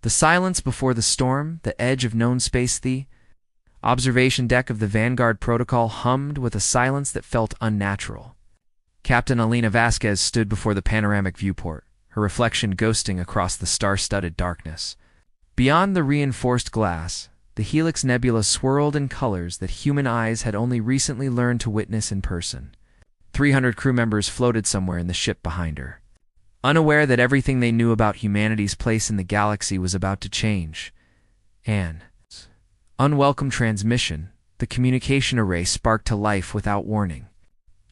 The silence before the storm, the edge of known space. The observation deck of the Vanguard protocol hummed with a silence that felt unnatural. Captain Alina Vasquez stood before the panoramic viewport, her reflection ghosting across the star-studded darkness. Beyond the reinforced glass, the Helix Nebula swirled in colors that human eyes had only recently learned to witness in person. 300 crew members floated somewhere in the ship behind her, unaware that everything they knew about humanity's place in the galaxy was about to change. An unwelcome transmission, the communication array sparked to life without warning.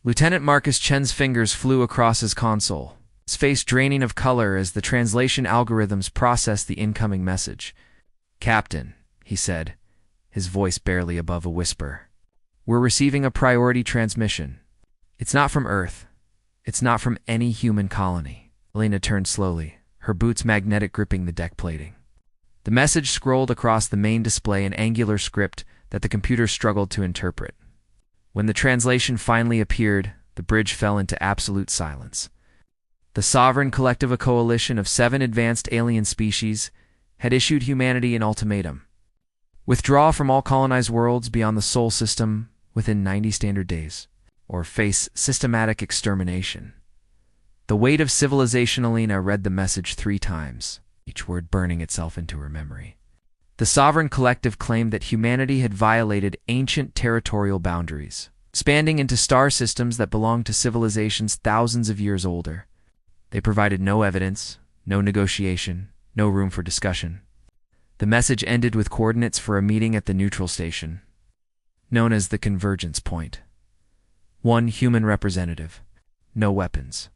Lieutenant Marcus Chen's fingers flew across his console, his face draining of color as the translation algorithms processed the incoming message. "Captain," he said, his voice barely above a whisper, "we're receiving a priority transmission. It's not from Earth. It's not from any human colony." Alina turned slowly, her boots magnetic gripping the deck plating. The message scrolled across the main display in angular script that the computer struggled to interpret. When the translation finally appeared, the bridge fell into absolute silence. The Sovereign Collective, a coalition of 7 advanced alien species, had issued humanity an ultimatum: withdraw from all colonized worlds beyond the Sol system within 90 standard days, or face systematic extermination. The weight of civilization. Alina read the message 3 times, each word burning itself into her memory. The Sovereign Collective claimed that humanity had violated ancient territorial boundaries, expanding into star systems that belonged to civilizations thousands of years older. They provided no evidence, no negotiation, no room for discussion. The message ended with coordinates for a meeting at the neutral station, known as the Convergence Point. 1 human representative. No weapons.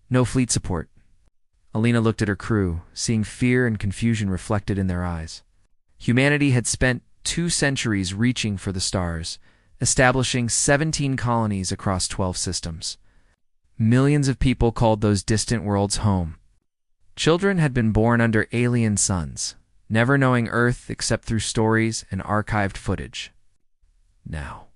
No fleet support. Alina looked at her crew, seeing fear and confusion reflected in their eyes. Humanity had spent 2 centuries reaching for the stars, establishing 17 colonies across 12 systems. Millions of people called those distant worlds home. Children had been born under alien suns, never knowing Earth except through stories and archived footage. Now,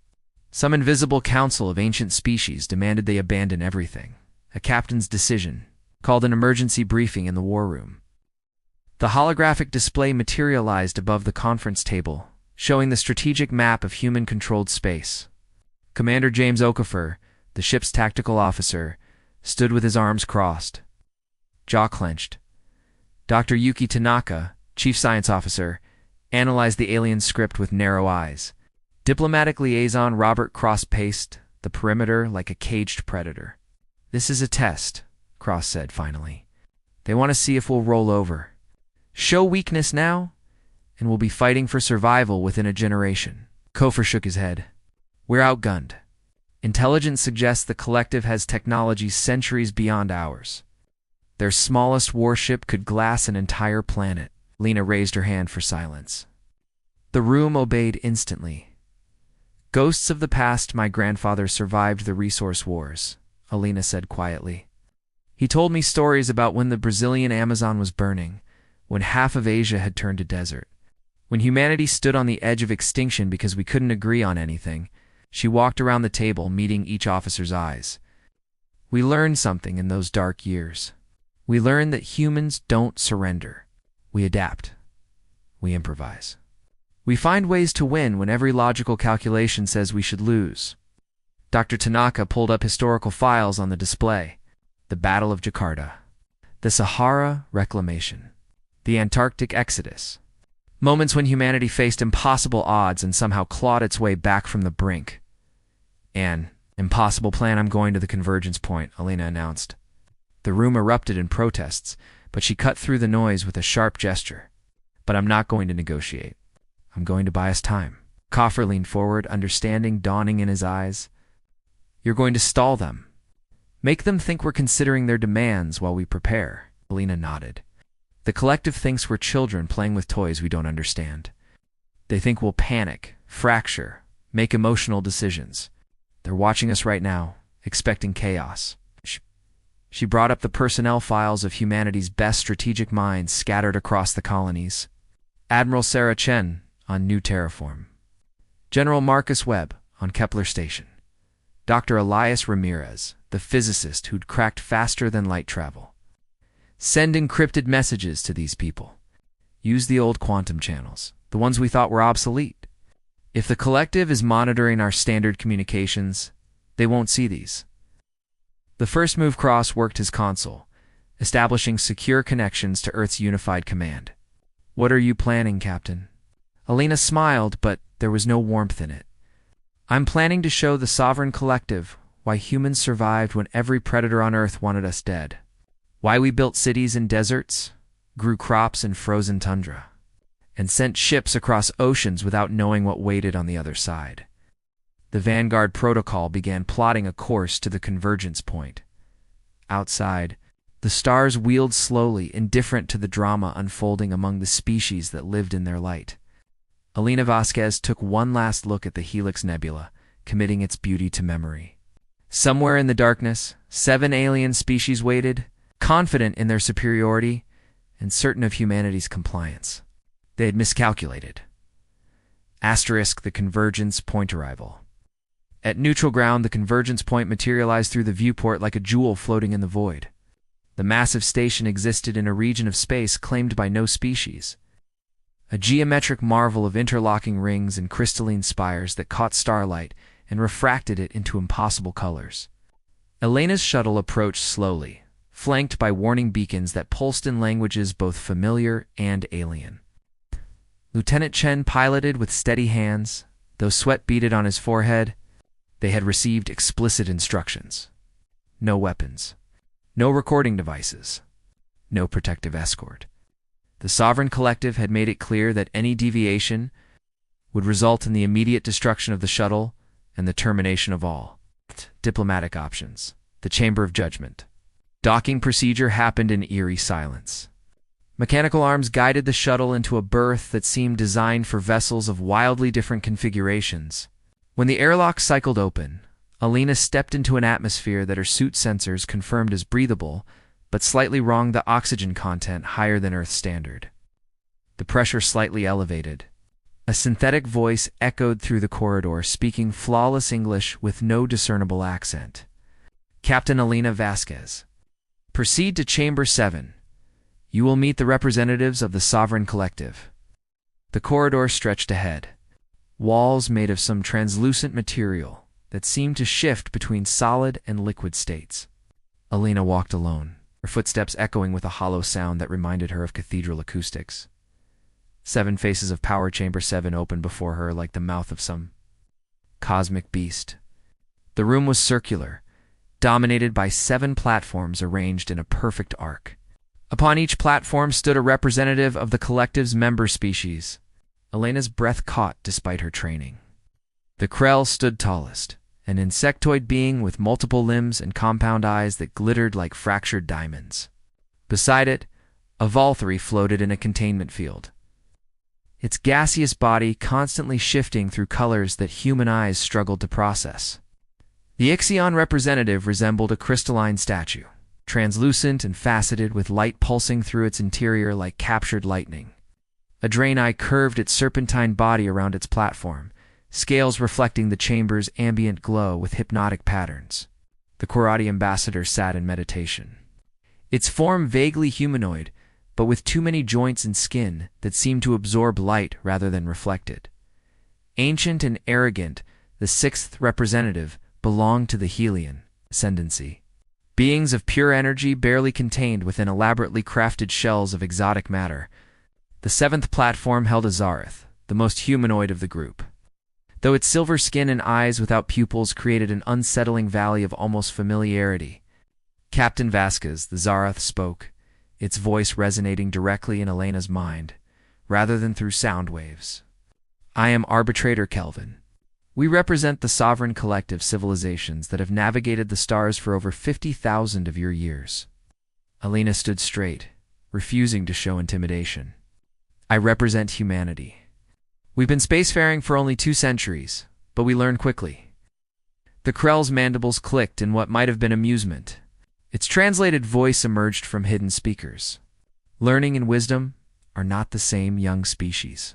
some invisible council of ancient species demanded they abandon everything. A captain's decision, called an emergency briefing in the war room. The holographic display materialized above the conference table, showing the strategic map of human-controlled space. Commander James Okafor, the ship's tactical officer, stood with his arms crossed, jaw clenched. Dr. Yuki Tanaka, chief science officer, analyzed the alien script with narrow eyes. Diplomatic liaison Robert cross-paced the perimeter like a caged predator. "This is a test," Cross said finally. "They want to see if we'll roll over. Show weakness now, and we'll be fighting for survival within a generation." Kofor shook his head. "We're outgunned. Intelligence suggests the collective has technology centuries beyond ours. Their smallest warship could glass an entire planet." Lena raised her hand for silence. The room obeyed instantly. "Ghosts of the past, my grandfather survived the resource wars," Alina said quietly. "He told me stories about when the Brazilian Amazon was burning, when half of Asia had turned to desert. When humanity stood on the edge of extinction because we couldn't agree on anything." She walked around the table, meeting each officer's eyes. "We learned something in those dark years. We learned that humans don't surrender. We adapt. We improvise. We find ways to win when every logical calculation says we should lose." Dr. Tanaka pulled up historical files on the display. The Battle of Jakarta, the Sahara Reclamation, the Antarctic Exodus. Moments when humanity faced impossible odds and somehow clawed its way back from the brink. "An impossible plan. I'm going to the Convergence Point," Alina announced. The room erupted in protests, but she cut through the noise with a sharp gesture. "But I'm not going to negotiate. I'm going to buy us time." Kofor leaned forward, understanding dawning in his eyes. "You're going to stall them. Make them think we're considering their demands while we prepare." Alina nodded. "The collective thinks we're children playing with toys we don't understand. They think we'll panic, fracture, make emotional decisions. They're watching us right now, expecting chaos." She brought up the personnel files of humanity's best strategic minds scattered across the colonies. Admiral Sarah Chen on New Terraform. General Marcus Webb on Kepler Station. Dr. Elias Ramirez, the physicist who'd cracked faster than light travel. Send encrypted messages to these people. Use the old quantum channels, the ones we thought were obsolete. If the collective is monitoring our standard communications, they won't see these. The first move Cross worked his console, establishing secure connections to Earth's unified command. What are you planning, Captain? Alina smiled, but there was no warmth in it. I'm planning to show the Sovereign Collective why humans survived when every predator on Earth wanted us dead. Why we built cities in deserts, grew crops in frozen tundra, and sent ships across oceans without knowing what waited on the other side. The Vanguard Protocol began plotting a course to the convergence point. Outside, the stars wheeled slowly, indifferent to the drama unfolding among the species that lived in their light. Alina Vasquez took one last look at the Helix Nebula, committing its beauty to memory. Somewhere in the darkness, 7 alien species waited, confident in their superiority and certain of humanity's compliance. They had miscalculated. Asterisk the convergence point arrival. At neutral ground, the convergence point materialized through the viewport like a jewel floating in the void. The massive station existed in a region of space claimed by no species. A geometric marvel of interlocking rings and crystalline spires that caught starlight and refracted it into impossible colors. Elena's shuttle approached slowly, flanked by warning beacons that pulsed in languages both familiar and alien. Lieutenant Chen piloted with steady hands, though sweat beaded on his forehead. They had received explicit instructions. No weapons. No recording devices. No protective escort. The Sovereign Collective had made it clear that any deviation would result in the immediate destruction of the shuttle and the termination of all diplomatic options. The Chamber of Judgment. Docking procedure happened in eerie silence. Mechanical arms guided the shuttle into a berth that seemed designed for vessels of wildly different configurations. When the airlock cycled open, Alina stepped into an atmosphere that her suit sensors confirmed as breathable, but slightly wronged the oxygen content higher than Earth standard. The pressure slightly elevated. A synthetic voice echoed through the corridor, speaking flawless English with no discernible accent. Captain Alina Vasquez. Proceed to Chamber 7. You will meet the representatives of the Sovereign Collective. The corridor stretched ahead. Walls made of some translucent material that seemed to shift between solid and liquid states. Alina walked alone, her footsteps echoing with a hollow sound that reminded her of cathedral acoustics. 7 faces of Power Chamber 7 opened before her like the mouth of some cosmic beast. The room was circular, dominated by 7 platforms arranged in a perfect arc. Upon each platform stood a representative of the collective's member species. Elena's breath caught despite her training. The Krell stood tallest, an insectoid being with multiple limbs and compound eyes that glittered like fractured diamonds. Beside it, a Valkyrie floated in a containment field, its gaseous body constantly shifting through colors that human eyes struggled to process. The Ixion representative resembled a crystalline statue, translucent and faceted with light pulsing through its interior like captured lightning. A Draenei curved its serpentine body around its platform, scales reflecting the chamber's ambient glow with hypnotic patterns. The Korati ambassador sat in meditation. Its form vaguely humanoid, but with too many joints and skin that seemed to absorb light rather than reflect it. Ancient and arrogant, the 6th representative belonged to the Helion ascendancy. Beings of pure energy barely contained within elaborately crafted shells of exotic matter. The 7th platform held Azareth, the most humanoid of the group. Though its silver skin and eyes without pupils created an unsettling valley of almost familiarity. Captain Vasquez, the Zarath, spoke, its voice resonating directly in Elena's mind, rather than through sound waves. I am Arbitrator Kelvin. We represent the sovereign collective civilizations that have navigated the stars for over 50,000 of your years. Alina stood straight, refusing to show intimidation. I represent humanity. We've been spacefaring for only 2 centuries, but we learn quickly. The Krell's mandibles clicked in what might have been amusement. Its translated voice emerged from hidden speakers. Learning and wisdom are not the same, young species.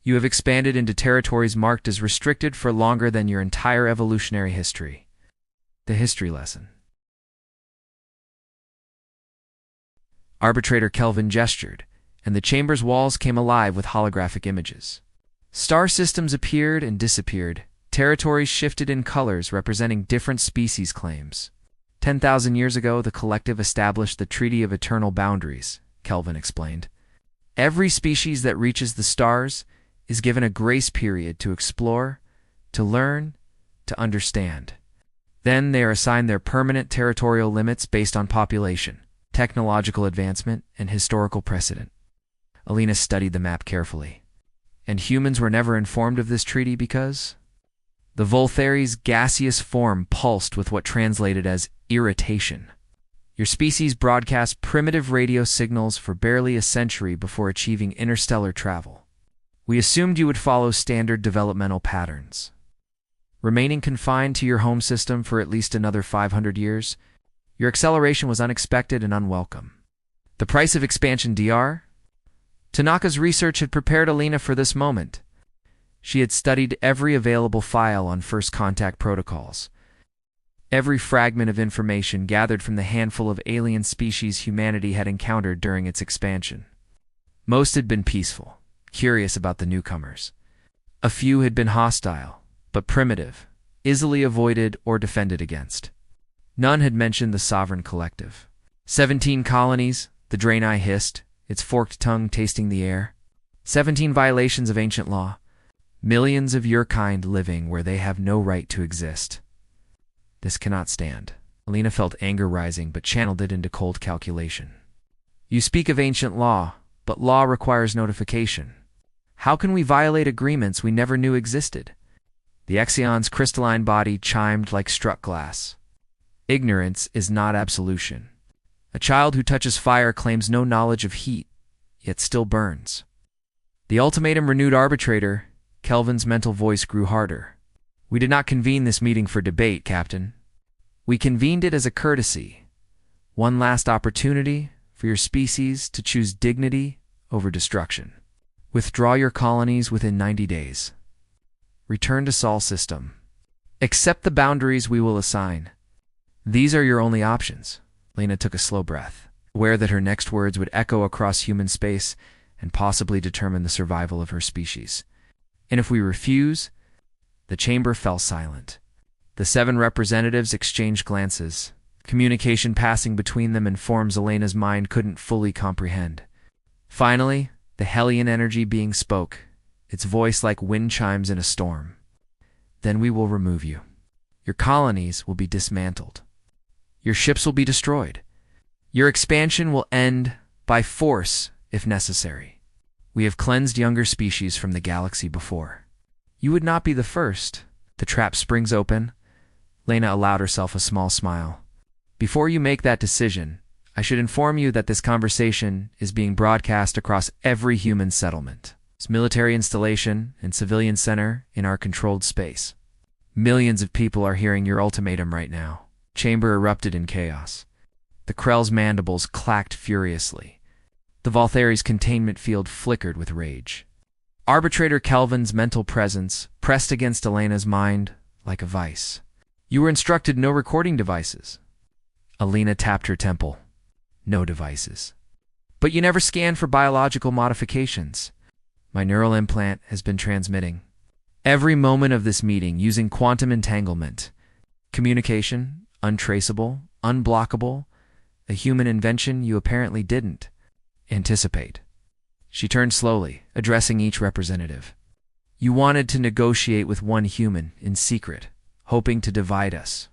You have expanded into territories marked as restricted for longer than your entire evolutionary history. The history lesson. Arbitrator Kelvin gestured, and the chamber's walls came alive with holographic images. Star systems appeared and disappeared. Territories shifted in colors representing different species claims. 10,000 years ago, the collective established the Treaty of Eternal Boundaries, Kelvin explained. Every species that reaches the stars is given a grace period to explore, to learn, to understand. Then they are assigned their permanent territorial limits based on population, technological advancement, and historical precedent. Alina studied the map carefully. And humans were never informed of this treaty because the Voltheri's gaseous form pulsed with what translated as irritation. Your species broadcast primitive radio signals for barely a century before achieving interstellar travel. We assumed you would follow standard developmental patterns. Remaining confined to your home system for at least another 500 years, your acceleration was unexpected and unwelcome. The price of expansion, Dr. Tanaka's research had prepared Alina for this moment. She had studied every available file on first contact protocols, every fragment of information gathered from the handful of alien species humanity had encountered during its expansion. Most had been peaceful, curious about the newcomers. A few had been hostile, but primitive, easily avoided or defended against. None had mentioned the sovereign collective. 17 colonies, the Draenei hissed, its forked tongue tasting the air. 17 violations of ancient law. Millions of your kind living where they have no right to exist. This cannot stand. Alina felt anger rising, but channeled it into cold calculation. You speak of ancient law, but law requires notification. How can we violate agreements we never knew existed? The Exion's crystalline body chimed like struck glass. Ignorance is not absolution. A child who touches fire claims no knowledge of heat, yet still burns. The ultimatum renewed arbitrator. Kelvin's mental voice grew harder. We did not convene this meeting for debate, Captain. We convened it as a courtesy. One last opportunity for your species to choose dignity over destruction. Withdraw your colonies within 90 days. Return to Sol system. Accept the boundaries we will assign. These are your only options. Lena took a slow breath, aware that her next words would echo across human space and possibly determine the survival of her species. And if we refuse, the chamber fell silent. The 7 representatives exchanged glances, communication passing between them in forms Elena's mind couldn't fully comprehend. Finally, the Hellion energy being spoke, its voice like wind chimes in a storm. Then we will remove you. Your colonies will be dismantled. Your ships will be destroyed. Your expansion will end by force if necessary. We have cleansed younger species from the galaxy before. You would not be the first. The trap springs open. Lena allowed herself a small smile. Before you make that decision, I should inform you that this conversation is being broadcast across every human settlement, military installation, and civilian center in our controlled space. Millions of people are hearing your ultimatum right now. Chamber erupted in chaos. The Krell's mandibles clacked furiously. The Voltheri's containment field flickered with rage. Arbitrator Kelvin's mental presence pressed against Elena's mind like a vice. You were instructed no recording devices. Alina tapped her temple. No devices. But you never scanned for biological modifications. My neural implant has been transmitting. Every moment of this meeting using quantum entanglement. Communication, untraceable, unblockable, a human invention you apparently didn't anticipate. She turned slowly, addressing each representative. You wanted to negotiate with one human in secret, hoping to divide us.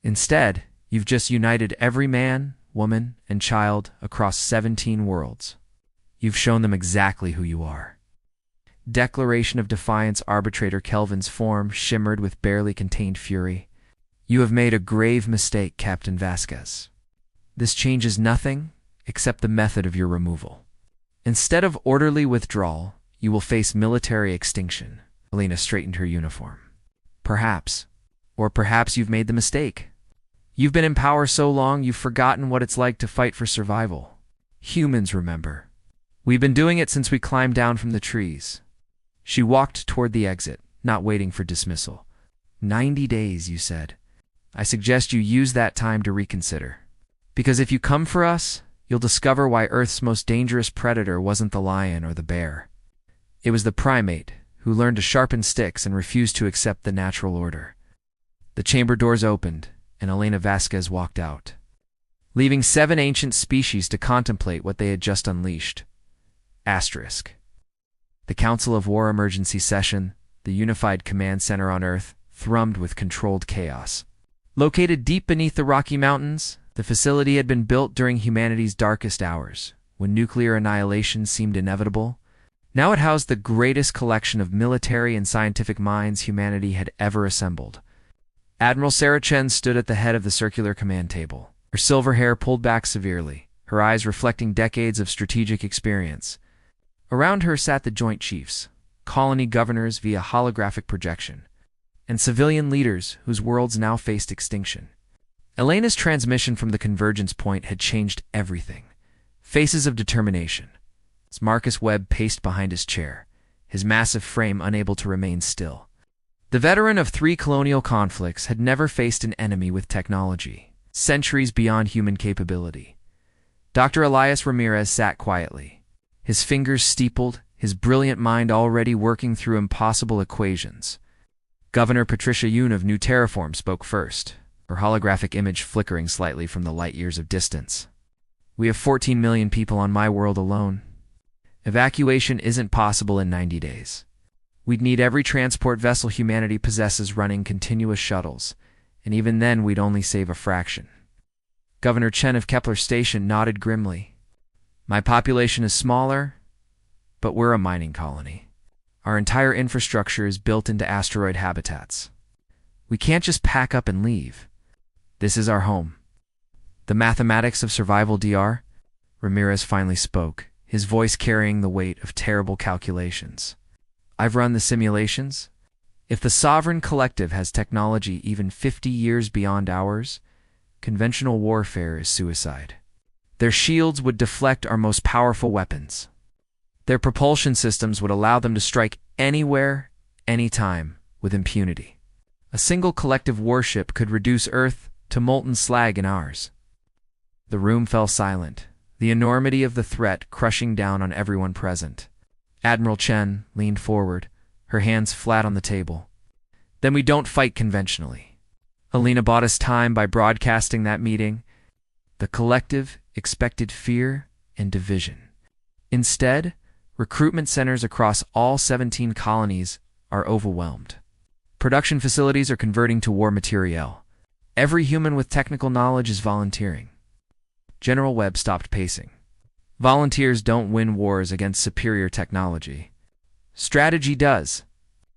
Instead, you've just united every man, woman, and child across 17 worlds. You've shown them exactly who you are. Declaration of Defiance Arbitrator Kelvin's form shimmered with barely contained fury. You have made a grave mistake, Captain Vasquez. This changes nothing except the method of your removal. Instead of orderly withdrawal, you will face military extinction. Alina straightened her uniform. Perhaps. Or perhaps you've made the mistake. You've been in power so long you've forgotten what it's like to fight for survival. Humans remember. We've been doing it since we climbed down from the trees. She walked toward the exit, not waiting for dismissal. 90 days, you said. I suggest you use that time to reconsider. Because if you come for us, you'll discover why Earth's most dangerous predator wasn't the lion or the bear. It was the primate who learned to sharpen sticks and refused to accept the natural order. The chamber doors opened, and Elena Vasquez walked out, leaving 7 ancient species to contemplate what they had just unleashed. Asterisk. The Council of War emergency session, the unified command center on Earth, thrummed with controlled chaos. Located deep beneath the Rocky Mountains, the facility had been built during humanity's darkest hours, when nuclear annihilation seemed inevitable. Now it housed the greatest collection of military and scientific minds humanity had ever assembled. Admiral Sarah Chen stood at the head of the circular command table, her silver hair pulled back severely, her eyes reflecting decades of strategic experience. Around her sat the Joint Chiefs, colony governors via holographic projection, and civilian leaders whose worlds now faced extinction. Elena's transmission from the convergence point had changed everything. Faces of determination. As Marcus Webb paced behind his chair, his massive frame unable to remain still. The veteran of 3 colonial conflicts had never faced an enemy with technology, centuries beyond human capability. Dr. Elias Ramirez sat quietly, his fingers steepled, his brilliant mind already working through impossible equations. Governor Patricia Yoon of New Terraform spoke first, her holographic image flickering slightly from the light years of distance. We have 14 million people on my world alone. Evacuation isn't possible in 90 days. We'd need every transport vessel humanity possesses running continuous shuttles, and even then we'd only save a fraction. Governor Chen of Kepler Station nodded grimly. My population is smaller, but we're a mining colony. Our entire infrastructure is built into asteroid habitats. We can't just pack up and leave. This is our home. The mathematics of survival, Dr. Ramirez finally spoke, his voice carrying the weight of terrible calculations. I've run the simulations. If the sovereign collective has technology even 50 years beyond ours, conventional warfare is suicide. Their shields would deflect our most powerful weapons. Their propulsion systems would allow them to strike anywhere, anytime, with impunity. A single collective warship could reduce Earth to molten slag in hours. The room fell silent, the enormity of the threat crushing down on everyone present. Admiral Chen leaned forward, her hands flat on the table. Then we don't fight conventionally. Elena bought us time by broadcasting that meeting. The collective expected fear and division. Instead, recruitment centers across all 17 colonies are overwhelmed. Production facilities are converting to war materiel. Every human with technical knowledge is volunteering. General Webb stopped pacing. Volunteers don't win wars against superior technology. Strategy does.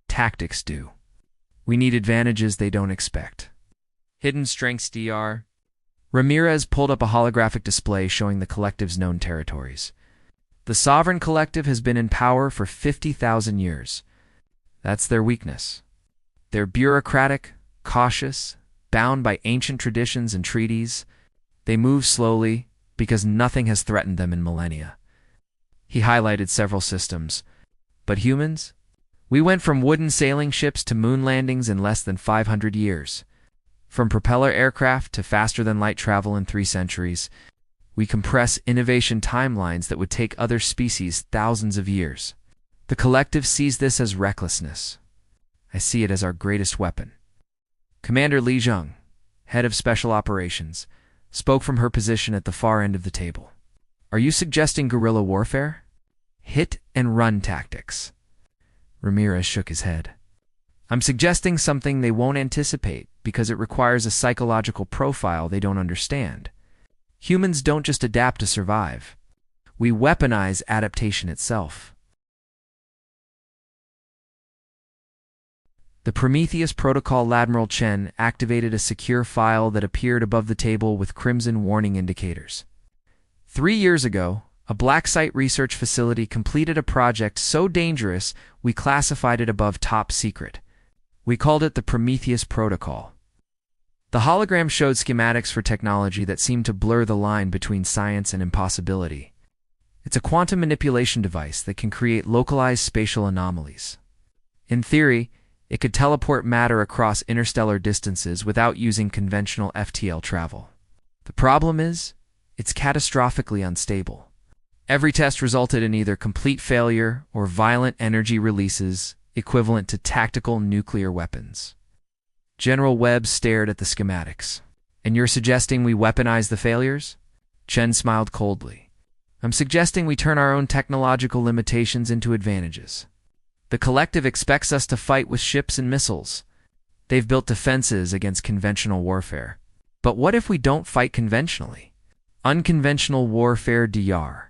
Tactics do. We need advantages they don't expect. Hidden strengths, Dr. Ramirez pulled up a holographic display showing the collective's known territories. The sovereign collective has been in power for 50,000 years. That's their weakness. They're bureaucratic, cautious, bound by ancient traditions and treaties. They move slowly because nothing has threatened them in millennia. He highlighted several systems. But humans? We went from wooden sailing ships to moon landings in less than 500 years. From propeller aircraft to faster-than-light travel in 3 centuries, we compress innovation timelines that would take other species thousands of years. The collective sees this as recklessness. I see it as our greatest weapon. Commander Li Zheng, head of Special Operations, spoke from her position at the far end of the table. Are you suggesting guerrilla warfare? Hit-and-run tactics. Ramirez shook his head. I'm suggesting something they won't anticipate because it requires a psychological profile they don't understand. Humans don't just adapt to survive. We weaponize adaptation itself. The Prometheus Protocol. Admiral Chen activated a secure file that appeared above the table with crimson warning indicators. 3 years ago, a black site research facility completed a project so dangerous we classified it above top secret. We called it the Prometheus Protocol. The hologram showed schematics for technology that seemed to blur the line between science and impossibility. It's a quantum manipulation device that can create localized spatial anomalies. In theory, it could teleport matter across interstellar distances without using conventional FTL travel. The problem is, It's catastrophically unstable. Every test resulted in either complete failure or violent energy releases equivalent to tactical nuclear weapons. General Webb stared at the schematics. And you're suggesting we weaponize the failures? Chen smiled coldly. I'm suggesting we turn our own technological limitations into advantages. The collective expects us to fight with ships and missiles. They've built defenses against conventional warfare. But what if we don't fight conventionally? Unconventional warfare DR.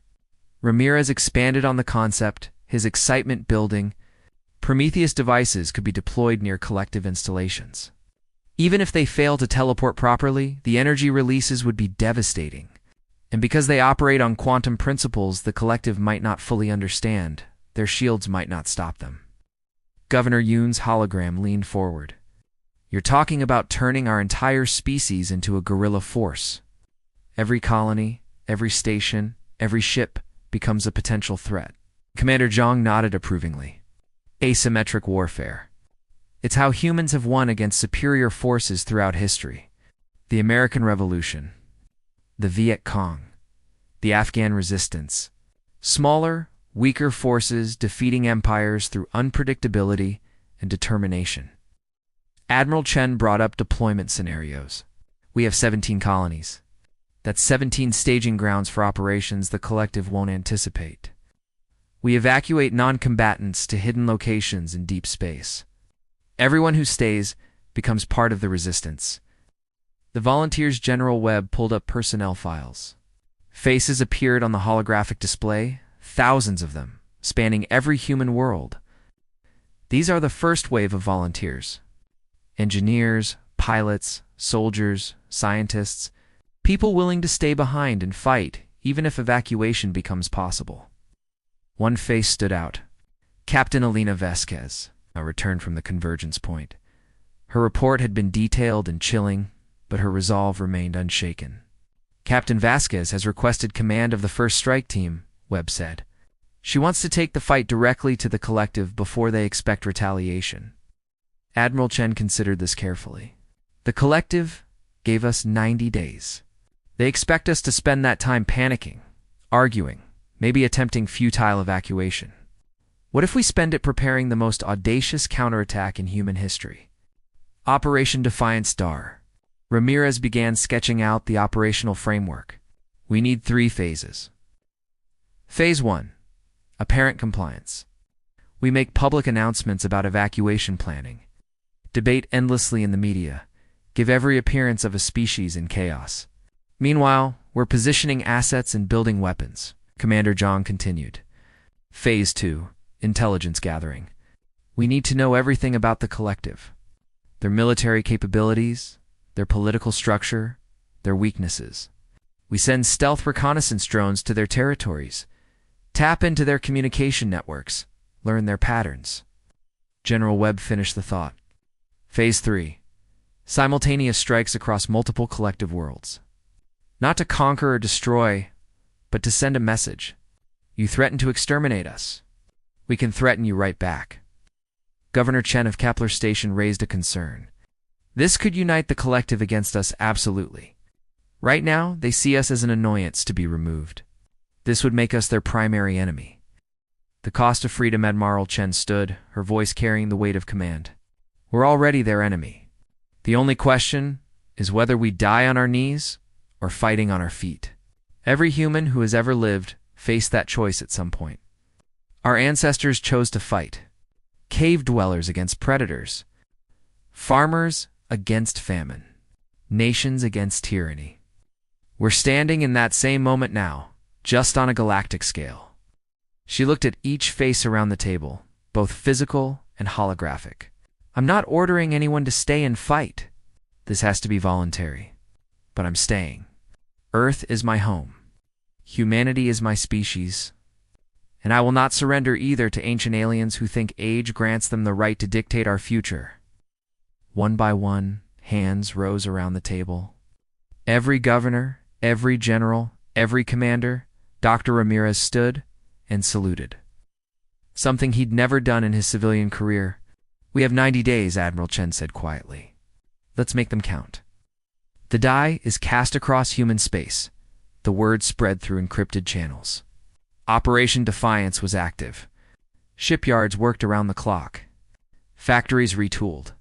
Ramirez expanded on the concept, his excitement building. Prometheus devices could be deployed near collective installations. Even if they fail to teleport properly, the energy releases would be devastating. And because they operate on quantum principles the collective might not fully understand, their shields might not stop them. Governor Yoon's hologram leaned forward. You're talking about turning our entire species into a guerrilla force. Every colony, every station, every ship becomes a potential threat. Commander Zhang nodded approvingly. Asymmetric warfare. It's how humans have won against superior forces throughout history. The American Revolution, the Viet Cong, the Afghan resistance. Smaller, weaker forces defeating empires through unpredictability and determination. Admiral Chen brought up deployment scenarios. We have 17 colonies. That's 17 staging grounds for operations the collective won't anticipate. We evacuate non-combatants to hidden locations in deep space. Everyone who stays becomes part of the resistance. The volunteers' General Webb pulled up personnel files. Faces appeared on the holographic display, thousands of them, spanning every human world. These are the first wave of volunteers. Engineers, pilots, soldiers, scientists, people willing to stay behind and fight, even if evacuation becomes possible. One face stood out. Captain Alina Vasquez, returned from the convergence point. Her report had been detailed and chilling, but her resolve remained unshaken. Captain Vasquez has requested command of the first strike team, Webb said. She wants to take the fight directly to the collective before they expect retaliation. Admiral Chen considered this carefully. The collective gave us 90 days. They expect us to spend that time panicking, arguing, maybe attempting futile evacuation. What if we spend it preparing the most audacious counterattack in human history? Operation Defiance DAR. Ramirez began sketching out the operational framework. We need 3 phases. Phase 1. Apparent compliance. We make public announcements about evacuation planning. Debate endlessly in the media. Give every appearance of a species in chaos. Meanwhile, we're positioning assets and building weapons. Commander Zhang continued. Phase 2. Intelligence gathering. We need to know everything about the collective. Their military capabilities, their political structure, their weaknesses. We send stealth reconnaissance drones to their territories. Tap into their communication networks. Learn their patterns. General Webb finished the thought. Phase 3. Simultaneous strikes across multiple collective worlds. Not to conquer or destroy, but to send a message. You threaten to exterminate us. We can threaten you right back. Governor Chen of Kepler Station raised a concern. This could unite the collective against us absolutely. Right now, they see us as an annoyance to be removed. This would make us their primary enemy. The cost of freedom, Admiral Chen stood, her voice carrying the weight of command. We're already their enemy. The only question is whether we die on our knees or fighting on our feet. Every human who has ever lived faced that choice at some point. Our ancestors chose to fight. Cave dwellers against predators. Farmers against famine. Nations against tyranny. We're standing in that same moment now, just on a galactic scale. She looked at each face around the table, both physical and holographic. I'm not ordering anyone to stay and fight. This has to be voluntary. But I'm staying. Earth is my home. Humanity is my species. And I will not surrender either to ancient aliens who think age grants them the right to dictate our future. One by one, hands rose around the table. Every governor, every general, every commander, Dr. Ramirez stood and saluted. Something he'd never done in his civilian career. We have 90 days, Admiral Chen said quietly. Let's make them count. The die is cast across human space. The word spread through encrypted channels. Operation Defiance was active. Shipyards worked around the clock. Factories retooled.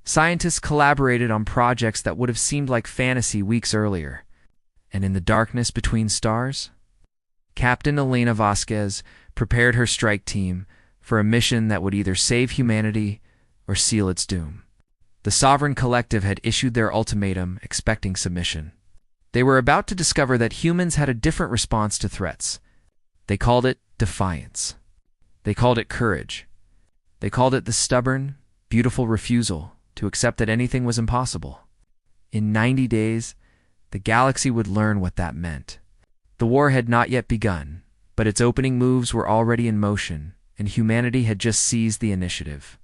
Scientists collaborated on projects that would have seemed like fantasy weeks earlier. And in the darkness between stars, Captain Elena Vasquez prepared her strike team for a mission that would either save humanity or seal its doom. The Sovereign Collective had issued their ultimatum, expecting submission. They were about to discover that humans had a different response to threats. They called it defiance. They called it courage. They called it the stubborn, beautiful refusal to accept that anything was impossible. In 90 days, the galaxy would learn what that meant. The war had not yet begun, but its opening moves were already in motion, and humanity had just seized the initiative.